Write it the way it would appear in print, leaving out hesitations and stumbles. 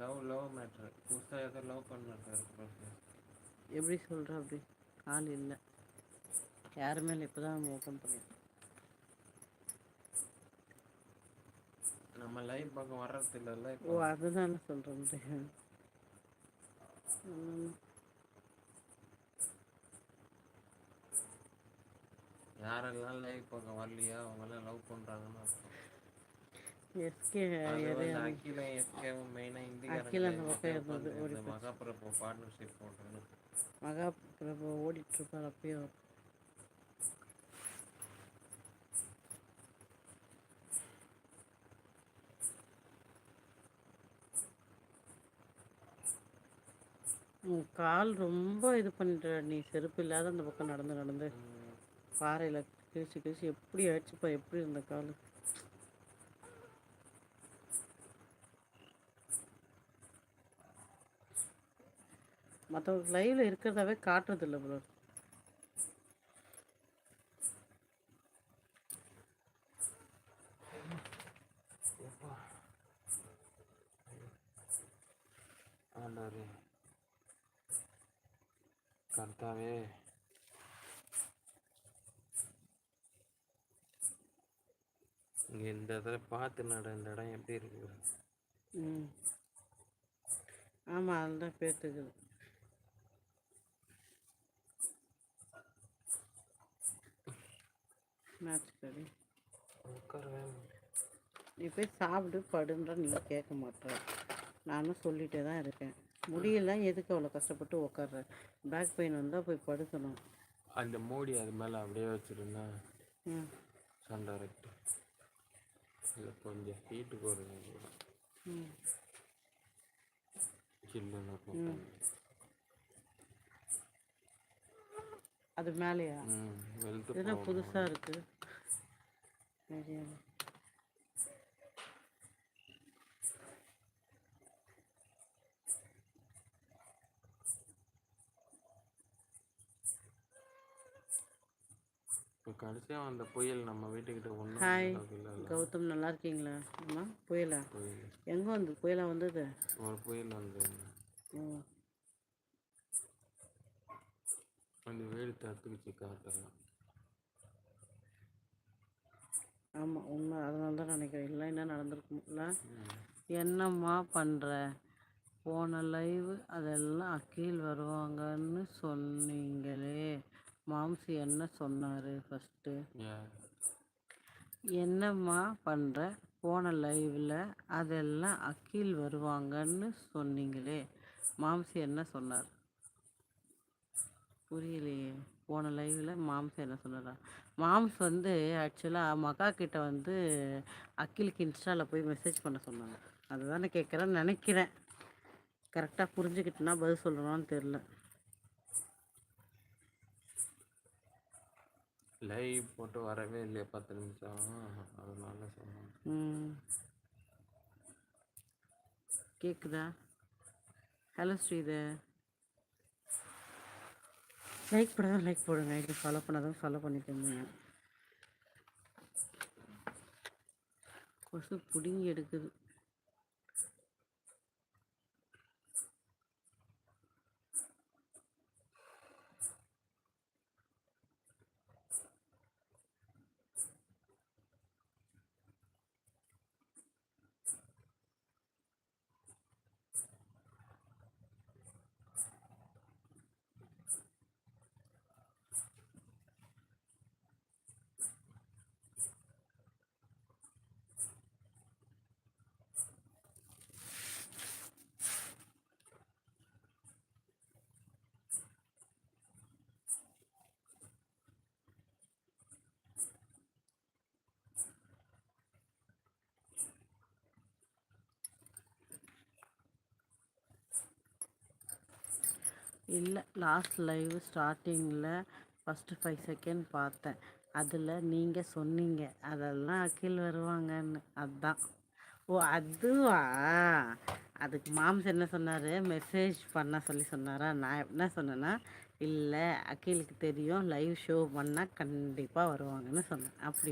Love matter புதுசாக ஏதோ love பண்ணிருக்காரு ப்ரோ. எப்படி சொல்கிற அப்படி? ஆள் இல்லை, யாருமே இல்லை, இப்போ தான் ஓப்பன் பண்ணியிருக்கோம். நம்ம லைவ் பக்கம் வர்றது இல்லைல்ல ஓ, இப்போ. அதுதான் சொல்கிறேன். யாரெல்லாம் லைவ் பக்கம் வரலையோ அவங்கெல்லாம் லவ் பண்ணுறாங்கன்னு அர்த்தம். எஸ்கே அது எது வந்து அகிலும் எஸ்கேவும் மெயினாக அகில் இந்திக்காரங்களே அந்த பக்கம் வீட்டில் இருந்தது, உட்காந்து ஓடி இந்த போச்சு. மகாபிரபு பார்ட்னர்ஷிப் போட்டுன்னு. மகாபிரபு ஓடிட்டுருப்பார் அப்பயும். கால் ரொம்ப இது பண்ணிட்டு நீ, செருப்பு இல்லாத அந்த பக்கம் நடந்து நடந்து பாறையில் கிழிச்சு கிழிச்சு எப்படி ஆயிடுச்சுப்பா, எப்படி இருந்த கால். மற்றவங்க லைவில் இருக்கிறதாவே காட்டுறதில்ல ப்ரோ. ஆண்டாரு கர்த்தாவே. இங்கே இந்த இடத்துல பார்த்து நட, இந்த இடம் எப்படி இருக்குது? ஆமாம், அதுதான் பேர்த்துக்குது. மேட்ச் கடி உட்காரவே நீ போய் சாப்பிட்டு படுன்ற, நீ கேட்க மாட்டேற. நானும் சொல்லிகிட்டே தான் இருக்கேன். முடியல, எதுக்கு அவ்வளோ கஷ்டப்பட்டு உட்கார்ற? பேக் பெயின் வந்தால் போய் படுக்கணும். அந்த மூடி அது மேலே அப்படியே வச்சுருந்தா சண்டை இருக்கு. இல்லை கொஞ்சம் ஹீட்டுக்கு ஒரு சில்லுன்னு இருக்கும். அது மேலேயா? வெளுத்து இதெல்லாம் புதுசாக இருக்குது. இப்போ கடைசியாக அந்த புயல் நம்ம வீட்டுக்கிட்ட ஒன்றும் ஹாய் இல்லை. கௌதம், நல்லா இருக்கீங்களா? அம்மா புயலா? புயல் எங்கே வந்து புயலா வந்தது? ஒரு புயல் வந்து அந்த வீடு தத்துக்குச்சு காட்டலாம். ஆமாம், உண்மை. அதனால தான் நினைக்கிறேன், இல்லை என்ன நடந்திருக்கும்ல. என்னம்மா பண்ணுற? போன லைவ் அதெல்லாம் அக்கீல் வருவாங்கன்னு சொன்னீங்களே, மாம்சி என்ன சொன்னார் ஃபஸ்ட்டு? என்னம்மா பண்ணுற? போன லைவில் அதெல்லாம் அக்கீல் வருவாங்கன்னு சொன்னீங்களே, மாம்சி என்ன சொன்னார்? புரியலையே. போன லைவில் மாம்ஸ் என்ன சொன்னாரா? மாம்ஸ் வந்து ஆக்சுவலாக மகா கிட்ட வந்து அக்கிலுக்கு இன்ஸ்டாவில் போய் மெசேஜ் பண்ண சொன்னாங்க. அதுதானே கேட்குறேன்னு நினைக்கிறேன். கரெக்டாக புரிஞ்சுக்கிட்டேன்னா பதில் சொல்லணும்னு தெரில. லைவ் போட்டு வரவே இல்லையா 10 நிமிஷம், அதனால சொன்னேன். கேட்குதா? ஹலோ ஸ்ரீதர், லைக் போடாதான் லைக் போடுங்க, இது ஃபாலோ பண்ணாதான் ஃபாலோ பண்ணிக்கோங்க. கொசு பிடுங்கி எடுக்குது. இல்லை, லாஸ்ட் லைவ் ஸ்டார்டிங்கில் ஃபஸ்ட்டு 5 செகண்ட் பார்த்தேன். அதில் நீங்கள் சொன்னீங்க அதெல்லாம் அக்கீல் வருவாங்கன்னு. அதுதான். ஓ, அதுவா? அதுக்கு மாம்ஸ் என்ன சொன்னார்? மெசேஜ் பண்ண சொல்லி சொன்னாரா? நான் என்ன சொன்னேன்னா, இல்லை அக்கீலுக்கு தெரியும் லைவ் ஷோ பண்ணால் கண்டிப்பாக வருவாங்கன்னு சொன்னேன். அப்படி